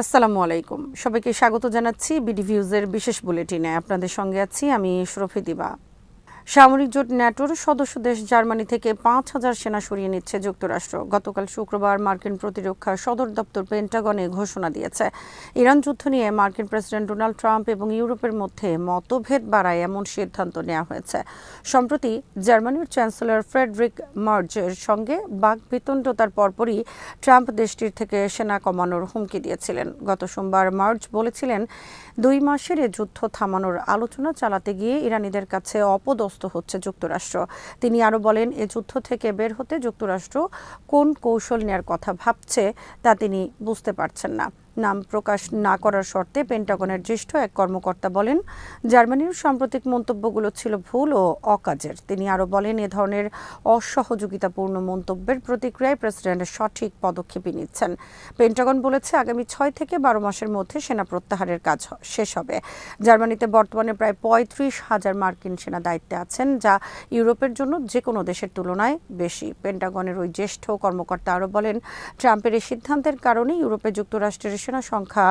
আসসালামু আলাইকুম, সবাইকে স্বাগত জানাচ্ছি বিডি ভিউজের বিশেষ বুলেটিনে। আপনাদের সঙ্গে আছি আমি শরফি দিবা। সামরিক জোট ন্যাটোর সদস্য দেশ জার্মানি থেকে ৫,০০০ সেনা সরিয়ে নিচ্ছে যুক্তরাষ্ট্র। গতকাল শুক্রবার মার্কিন প্রতিরক্ষা সদর দপ্তর পেন্টাগনে ঘোষণা দিয়েছে, ইরান যুদ্ধ নিয়ে মার্কিন প্রেসিডেন্ট ডোনাল্ড ট্রাম্প এবং ইউরোপের মধ্যে মতভেদ বাড়ায় এমন সিদ্ধান্ত নেওয়া হয়েছে। সম্প্রতি জার্মানির চ্যান্সেলর ফ্রেডরিক মার্জের সঙ্গে বাকবিতণ্ডতার পরপরই ট্রাম্প দেশটির থেকে সেনা কমানোর হুমকি দিয়েছিলেন। গত সোমবার মার্জ বলেছিলেন, ২ মাসের এ যুদ্ধ থামানোর আলোচনা চালাতে গিয়ে ইরানিদের কাছে অপদস্থ হচ্ছে যুক্তরাষ্ট্র। তিনি আরও বলেন, এ যুদ্ধ থেকে বের হতে যুক্তরাষ্ট্র কোন কৌশল নেয়ার কথা ভাবছে তা তিনি বুঝতে পারছেন না। নাম প্রকাশ না করার শর্তে পেন্টাগনের জ্যেষ্ঠ এক কর্মকর্তা বলেন, জার্মানির সাম্প্রতিক মন্তব্যগুলো ছিল ভুল ও অকাজের। তিনি আরও বলেন, এ ধরনের অসহযোগিতাপূর্ণ মন্তব্যের প্রতিক্রিয়ায় প্রেসিডেন্ট সঠিক পদক্ষেপই নিচ্ছেন। পেন্টাগন বলেছে, আগামী ৬ থেকে ১২ মাসের মধ্যে সেনা প্রত্যাহারের কাজ শেষ হবে। জার্মানিতে বর্তমানে প্রায় ৩৫,০০০ মার্কিন সেনা দায়িত্বে আছেন, যা ইউরোপের জন্য যে কোনো দেশের তুলনায় বেশি। পেন্টাগনের ওই জ্যেষ্ঠ কর্মকর্তা আরও বলেন, ট্রাম্পের এই সিদ্ধান্তের কারণে ইউরোপে যুক্তরাষ্ট্রের সেনা সংখ্যা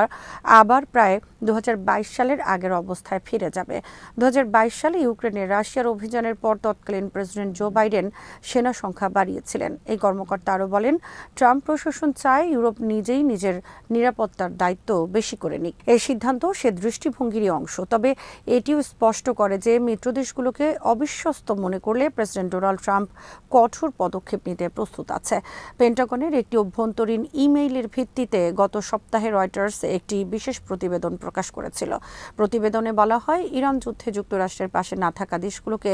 আবার প্রায় ২০২২ সালের আগের অবস্থায় ফিরে যাবে। ২০২২ সালে ইউক্রেনে রাশিয়ার অভিযানের পর তৎকালীন প্রেসিডেন্ট জো বাইডেন সেনা সংখ্যা বাড়িয়েছিলেন। এই কর্মকর্তা আরও বলেন, ট্রাম্প প্রশাসন চায় ইউরোপ নিজেই নিজের নিরাপত্তার দায়িত্ব বেশি করে নিক। এই সিদ্ধান্ত সে দৃষ্টিভঙ্গিরই অংশ, তবে এটিও স্পষ্ট করে যে মিত্রদেশগুলোকে অবিশ্বস্ত মনে করলে প্রেসিডেন্ট ডোনাল্ড ট্রাম্প কঠোর পদক্ষেপ নিতে প্রস্তুত আছে। পেন্টাগনের একটি অভ্যন্তরীণ ইমেইলের ভিত্তিতে গত সপ্তাহে রয়টার্স একটি বিশেষ প্রতিবেদন প্রকাশ করেছিল। প্রতিবেদনে বলা হয়, ইরান যুদ্ধে যুক্তরাষ্ট্রের পাশে না থাকা দেশগুলোকে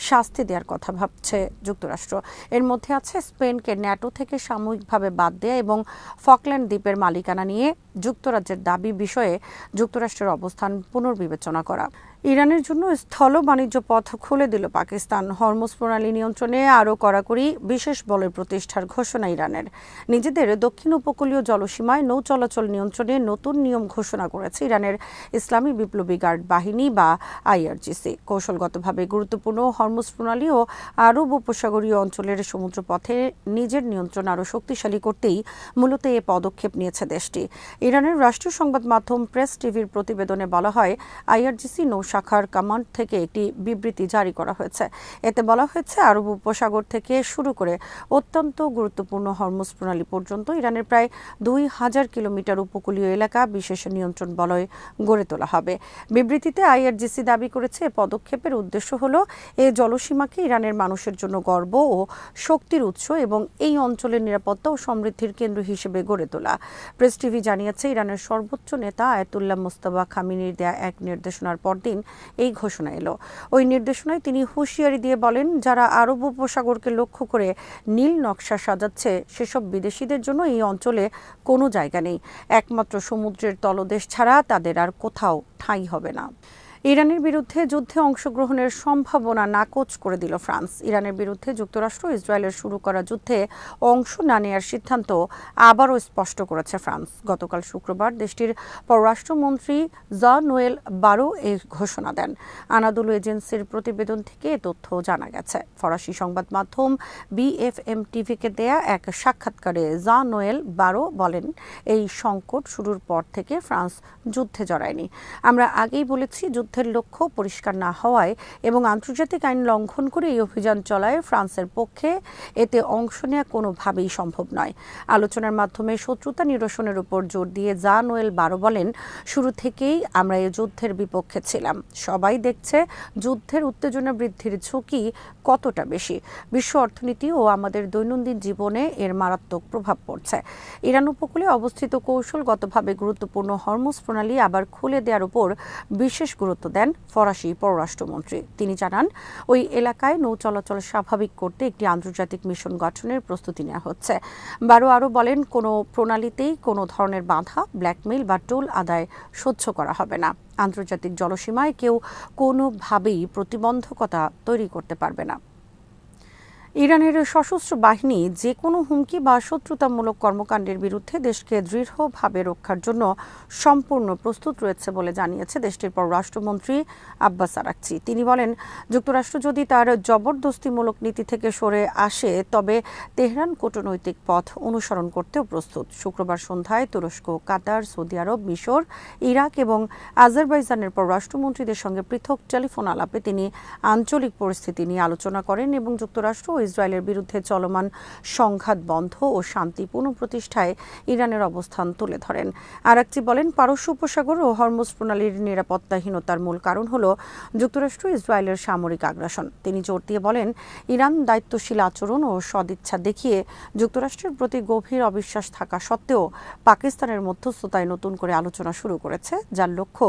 শাস্তি দেওয়ার কথা ভাবছে যুক্তরাষ্ট্র। এর মধ্যে আছে স্পেনকে ন্যাটো থেকে সাময়িকভাবে বাদ দেয়া এবং ফকল্যান্ড দ্বীপের মালিকানা নিয়ে যুক্তরাজ্যের দাবি বিষয়ে যুক্তরাষ্ট্রের অবস্থান পুনর্বিবেচনা করা। ইরানের জন্য স্থল বাণিজ্য পথ খুলে দিল পাকিস্তান। হরমুজ প্রণালী নিয়ন্ত্রণে আরও কড়াকড়ি বিশেষ বলের প্রতিষ্ঠার ঘোষণা ইরানের। নিজেদের দক্ষিণ উপকূলীয় জলসীমায় নৌ চলাচল নিয়ন্ত্রণে নতুন নিয়ম ঘোষণা করেছে ইরানের ইসলামী বিপ্লবী গার্ড বাহিনী বা আইআরজিসি। কৌশলগতভাবে গুরুত্বপূর্ণ হরমুজ প্রণালী ও আরব উপসাগরীয় অঞ্চলের সমুদ্রপথে নিজের নিয়ন্ত্রণ আরও শক্তিশালী করতেই মূলত এ পদক্ষেপ নিয়েছে দেশটি। ইরানের রাষ্ট্রীয় সংবাদ মাধ্যম প্রেস টিভির প্রতিবেদনে বলা হয়, আইআরজিসি নৌ শাখার কমান্ড থেকে একটি বিবৃতি জারি করা হয়েছে। এতে বলা হয়েছে, আরব উপসাগর থেকে শুরু করে অত্যন্ত গুরুত্বপূর্ণ হরমুজ প্রণালী পর্যন্ত ইরানের প্রায় ২,০০০ কিলোমিটার উপকূলীয় এলাকা বিশেষ নিয়ন্ত্রণ বলয় গড়ে তোলা হবে। বিবৃতিতে আইআরজিসি দাবি করেছে, পদক্ষেপের উদ্দেশ্য হল এই জলসীমাকে ইরানের মানুষের জন্য গর্ব ও শক্তির উৎস এবং এই অঞ্চলের নিরাপত্তা ও সমৃদ্ধির কেন্দ্র হিসেবে গড়ে তোলা। প্রেস টিভি জানিয়েছে, ইরানের সর্বোচ্চ নেতা আয়াতুল্লাহ মুস্তাফা খামেনির দেয়া এক নির্দেশনার পরদিন এই ঘোষণা এলো। ওই নির্দেশনায় তিনি হুঁশিয়ারি দিয়ে বলেন, যারা আরব উপসাগরকে লক্ষ্য করে নীল নকশা সাজাচ্ছে সেসব বিদেশিদের জন্য এই অঞ্চলে কোনো জায়গা নেই। একমাত্র সমুদ্রের তলদেশ ছাড়া তাদের আর কোথাও ঠাঁই হবে না। ইরানের বিরুদ্ধে যুদ্ধে অংশগ্রহণের সম্ভাবনা নাকচ করে দিল ফ্রান্স। ইরানের বিরুদ্ধে যুক্তরাষ্ট্র ইসরায়েলের শুরু করা যুদ্ধে অংশ না নেওয়ার সিদ্ধান্ত আবারও স্পষ্ট করেছে ফ্রান্স। গতকাল শুক্রবার দেশটির পররাষ্ট্রমন্ত্রী জঁ নোয়েল বারো এই ঘোষণা দেন। আনাদোলু এজেন্সির প্রতিবেদন থেকে এ তথ্য জানা গেছে। ফরাসি সংবাদ মাধ্যম বিএফএম টিভিকে দেয়া এক সাক্ষাৎকারে জঁ নোয়েল বারো বলেন, এই সংকট শুরুর পর থেকে ফ্রান্স যুদ্ধে জড়ায়নি। আমরা আগেই বলেছি, যুদ্ধের লক্ষ্য পরিষ্কার না হওয়ায় এবং আন্তর্জাতিক আইন লঙ্ঘন করে এই অভিযান চলায় ফ্রান্সের পক্ষে এতে অংশ নেওয়া কোনোভাবেই সম্ভব নয়। আলোচনার মাধ্যমে শত্রুতা নিরসনের উপর জোর দিয়ে জঁ নোয়েল বারো বলেন, শুরু থেকেই আমরা এই যুদ্ধের বিপক্ষে ছিলাম। সবাই দেখছে যুদ্ধের উত্তেজনা বৃদ্ধির ঝুঁকি কতটা বেশি। বিশ্ব অর্থনীতি ও আমাদের দৈনন্দিন জীবনে এর মারাত্মক প্রভাব পড়ছে। ইরান উপকূলে অবস্থিত কৌশলগতভাবে গুরুত্বপূর্ণ হরমুজ প্রণালী আবার খুলে দেওয়ার উপর বিশেষ গুরুত্ব দেন ফরাসি পররাষ্ট্রমন্ত্রী। তিনি জানান, ওই এলাকায় নৌ চলাচল স্বাভাবিক করতে একটি আন্তর্জাতিক মিশন গঠনের প্রস্তুতি নেওয়া হচ্ছে। বারো আরও বলেন, কোনো প্রণালীতেই কোনো ধরনের বাধা, ব্ল্যাকমেইল বা টোল আদায় সহ্য করা হবে না। আন্তর্জাতিক জলসীমায় কেউ কোনোভাবেই প্রতিবন্ধকতা তৈরি করতে পারবে না। ইরানের সশস্ত্র বাহিনী যে কোনো হুমকি বা শত্রুতামূলক কর্মকাণ্ডের বিরুদ্ধে দেশকে দৃঢ়ভাবে রক্ষার জন্য সম্পূর্ণ প্রস্তুত রয়েছে বলে জানিয়েছে দেশটির পররাষ্ট্রমন্ত্রী আব্বাস আরাকচি। তিনি বলেন, যুক্তরাষ্ট্র যদি তার জবরদস্তিমূলক নীতি থেকে সরে আসে তবে তেহরান কূটনৈতিক পথ অনুসরণ করতেও প্রস্তুত। শুক্রবার সন্ধ্যায় তুরস্ক, কাতার, সৌদি আরব, মিশর, ইরাক এবং আজারবাইজানের পররাষ্ট্রমন্ত্রীদের সঙ্গে পৃথক টেলিফোন আলাপে তিনি আঞ্চলিক পরিস্থিতি নিয়ে আলোচনা করেন এবং যুক্তরাষ্ট্র ও ইসরায়েলের বিরুদ্ধে চলমান সংঘাত বন্ধ ও শান্তি পুনঃপ্রতিষ্ঠায় ইরানের অবস্থান তুলে ধরেন। আরাকচি বলেন, পারস্য উপসাগর ও হরমুজ প্রণালীর নিরাপত্তাহীনতার মূল কারণ হল যুক্তরাষ্ট্র ইসরায়েলের সামরিক আগ্রাসন। তিনি জোর দিয়ে বলেন, ইরান দায়িত্বশীল আচরণ ও সদিচ্ছা দেখিয়ে যুক্তরাষ্ট্রের প্রতি গভীর অবিশ্বাস থাকা সত্ত্বেও পাকিস্তানের মধ্যস্থতায় নতুন করে আলোচনা শুরু করেছে, যার লক্ষ্য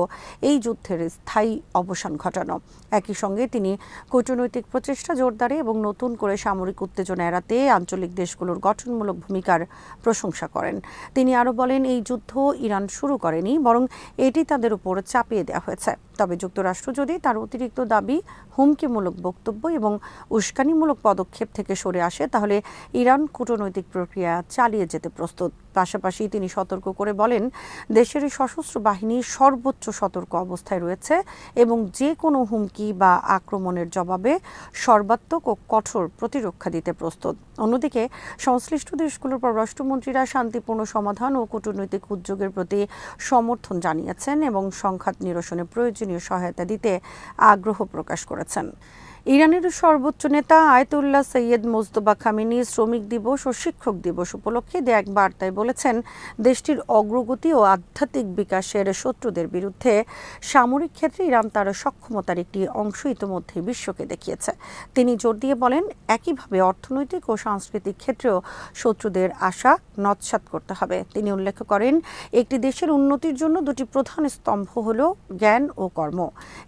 এই যুদ্ধের স্থায়ী অবসান ঘটানো। একই সঙ্গে তিনি কূটনৈতিক প্রচেষ্টা জোরদারে এবং নতুন করে সামরিক উত্তেজনা এড়াতে আঞ্চলিক দেশগুলোর গঠনমূলক ভূমিকার প্রশংসা করেন। তিনি আরও বলেন, এই যুদ্ধ ইরান শুরু করেনি, বরং এটি তাদের উপর চাপিয়ে দেওয়া হয়েছে। তবে যুক্তরাষ্ট্র যদি তার অতিরিক্ত দাবি, হুমকিমূলক বক্তব্য এবং উস্কানিমূলক পদক্ষেপ থেকে সরে আসে তাহলে ইরান কূটনৈতিক প্রক্রিয়া চালিয়ে যেতে প্রস্তুত। পাশাপাশি তিনি সতর্ক করে বলেন, দেশের সশস্ত্র বাহিনী সর্বোচ্চ সতর্ক অবস্থায় রয়েছে এবং যে কোনো হুমকি বা আক্রমণের জবাবে সর্বাত্মক ও কঠোর প্রতিরক্ষা দিতে প্রস্তুত। অন্যদিকে সংশ্লিষ্ট দেশগুলোর পররাষ্ট্রমন্ত্রীরা শান্তিপূর্ণ সমাধান ও কূটনৈতিক উদ্যোগের প্রতি সমর্থন জানিয়েছেন এবং সংঘাত নিরসনে প্রয়োজনীয় সহায়তা দিতে আগ্রহ প্রকাশ করেছেন। ইরানের সর্বোচ্চ নেতা আয়াতুল্লাহ সৈয়দ মোজতবা খামেনি শ্রমিক দিবস ও শিক্ষক দিবস উপলক্ষে দেয়া এক বার্তায় বলেছেন, দেশটির অগ্রগতি ও আধ্যাত্মিক বিকাশের শত্রুদের বিরুদ্ধে সামরিক ক্ষেত্রে ইরান তার সক্ষমতার একটি অংশ ইতিমধ্যে বিশ্বকে দেখিয়েছে। তিনি জোর দিয়ে বলেন, একইভাবে অর্থনৈতিক ও সাংস্কৃতিক ক্ষেত্রেও শত্রুদের আশা নৎসাৎ করতে হবে। তিনি উল্লেখ করেন, একটি দেশের উন্নতির জন্য দুটি প্রধান স্তম্ভ হল জ্ঞান ও কর্ম।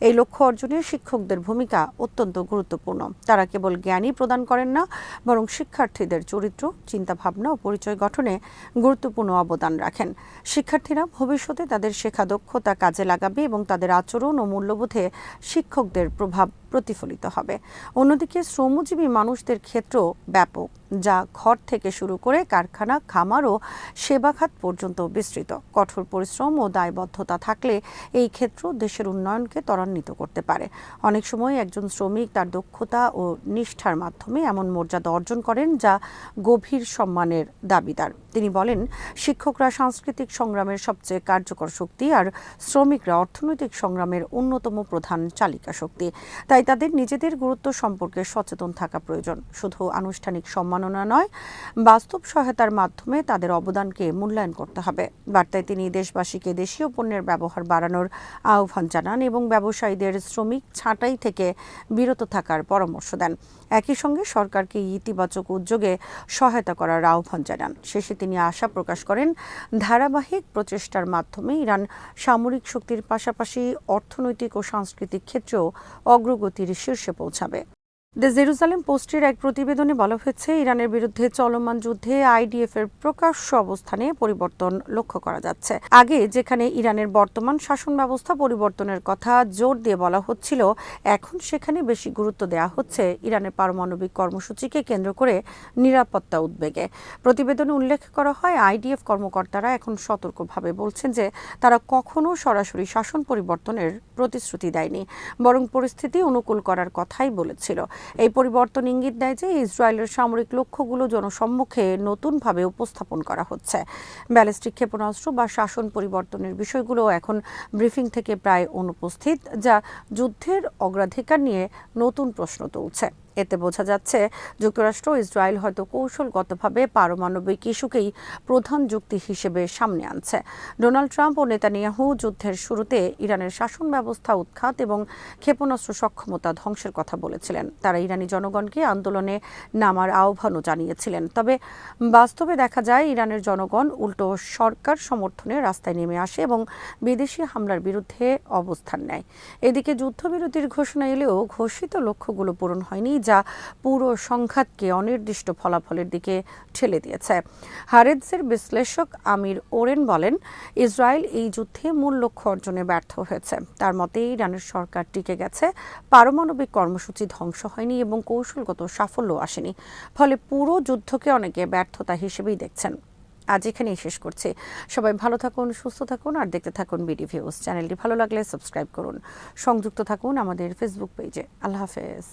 এই লক্ষ্য অর্জনে শিক্ষকদের ভূমিকা অত্যন্ত গুরুত্বপূর্ণ। তারা কেবল জ্ঞানই প্রদান করেন না, বরং শিক্ষার্থীদের চরিত্র, চিন্তাভাবনা ও পরিচয় গঠনে গুরুত্বপূর্ণ অবদান রাখেন। শিক্ষার্থীরা ভবিষ্যতে তাদের শেখা দক্ষতা কাজে লাগাবে এবং তাদের আচরণ ও মূল্যবোধে শিক্ষকদের প্রভাব প্রতিফলিত হবে। অন্যদিকে শ্রমজীবী মানুষদের ক্ষেত্রেও ব্যাপক, যা ঘর থেকে শুরু করে কারখানা, খামার ও সেবা খাত পর্যন্ত বিস্তৃত। কঠোর পরিশ্রম ও দায়বদ্ধতা থাকলে এই ক্ষেত্র দেশের উন্নয়নকে ত্বরান্বিত করতে পারে। অনেক সময় একজন শ্রমিক তার দক্ষতা ও নিষ্ঠার মাধ্যমে এমন মর্যাদা অর্জন করেন যা গভীর সম্মানের দাবিদার। তিনি বলেন, শিক্ষকরা সাংস্কৃতিক সংগ্রামের সবচেয়ে কার্যকর শক্তি আর শ্রমিকরা অর্থনৈতিক সংগ্রামের অন্যতম প্রধান চালিকা শক্তি। তাই তাদের নিজেদের গুরুত্ব সম্পর্কে সচেতন থাকা প্রয়োজন। শুধু আনুষ্ঠানিক সম্মাননা নয়, বাস্তব সহায়তার মাধ্যমে তাদের অবদানকে মূল্যায়ন করতে হবে। বার্তায় তিনি দেশবাসীকে দেশীয় পণ্যের ব্যবহার বাড়ানোর আহ্বান জানান এবং ব্যবসায়ীদের শ্রমিক ছাঁটাই থেকে বিরত থাকার পরামর্শ দেন। একই সঙ্গে সরকারকে ইতিবাচক উদ্যোগে সহায়তা করার আহ্বান জানান। শেষে তিনি আশা প্রকাশ করেন, ধারাবাহিক প্রচেষ্টার মাধ্যমে ইরান সামরিক শক্তির পাশাপাশি অর্থনৈতিক ও সাংস্কৃতিক ক্ষেত্রেও অগ্রগতির শীর্ষে পৌঁছাবে। দ্য জেরুজালেম পোস্টের এক প্রতিবেদনে বলা হয়েছে, ইরানের বিরুদ্ধে চলমান যুদ্ধে আইডিএফ এর প্রকাশ্য অবস্থানে পরিবর্তন লক্ষ্য করা যাচ্ছে। আগে যেখানে ইরানের বর্তমান শাসন ব্যবস্থা পরিবর্তনের কথা জোর দিয়ে বলা হচ্ছিল, এখন সেখানে বেশি গুরুত্ব দেওয়া হচ্ছে ইরানের পারমাণবিক কর্মসূচিকে কেন্দ্র করে নিরাপত্তা উদ্বেগে। প্রতিবেদনে উল্লেখ করা হয়, আইডিএফ কর্মকর্তারা এখন সতর্কভাবে বলছেন যে তারা কখনো সরাসরি শাসন পরিবর্তনের প্রতিশ্রুতি দেয়নি, বরং পরিস্থিতি অনুকূল করার কথাই বলেছিল। এই পরিবর্তন ইঙ্গিত দেয় যে ইসরায়েলের সামরিক লক্ষ্যগুলো জনসম্মুখে নতুনভাবে উপস্থাপন করা হচ্ছে। ব্যালিস্টিক ক্ষেপণাস্ত্র বা শাসন পরিবর্তনের বিষয়গুলো এখন ব্রিফিং থেকে প্রায় অনুপস্থিত, যা যুদ্ধের অগ্রাধিকার নিয়ে নতুন প্রশ্ন তুলছে। এতে বোঝা যাচ্ছে, যুক্তরাষ্ট্র ও ইসরায়েল হয়তো কৌশলগতভাবে পারমাণবিক ইস্যুকেই প্রধান যুক্তি হিসেবে সামনে আনছে। ডোনাল্ড ট্রাম্প ও নেতানিয়াহু যুদ্ধের শুরুতে ইরানের শাসন ব্যবস্থা উৎখাত এবং ক্ষেপণাস্ত্র সক্ষমতা ধ্বংসের কথা বলেছিলেন। তারা ইরানি জনগণকে আন্দোলনে নামার আহ্বানও জানিয়েছিলেন। তবে বাস্তবে দেখা যায়, ইরানের জনগণ উল্টো সরকার সমর্থনে রাস্তায় নেমে আসে এবং বিদেশি হামলার বিরুদ্ধে অবস্থান নেয়। এদিকে যুদ্ধবিরতির ঘোষণা এলেও ঘোষিত লক্ষ্যগুলো পূরণ হয়নি, যা পুরো সংঘাতকে অনির্দিষ্ট ফলাফলের দিকে ঠেলে দিয়েছে। হারেদসের বিশ্লেষক আমির ওরেন বলেন, ইসরায়েল এই যুদ্ধে মূল লক্ষ্য অর্জনে ব্যর্থ হয়েছে। তার মতে ইরানের সরকার টিকে গেছে, পারমাণবিক কর্মসূচি ধ্বংস হয়নি এবং কৌশলগত সাফল্য আসেনি। ফলে পুরো যুদ্ধকে অনেকে ব্যর্থতা হিসেবেই দেখছেন। আজ এখানেই শেষ করছি। সবাই ভালো থাকুন, সুস্থ থাকুন আর দেখতে থাকুন বিডি ভিউজ। চ্যানেলটি ভালো লাগলে সাবস্ক্রাইব করুন, সংযুক্ত থাকুন আমাদের ফেসবুক পেজে। আল্লাহ হাফেজ।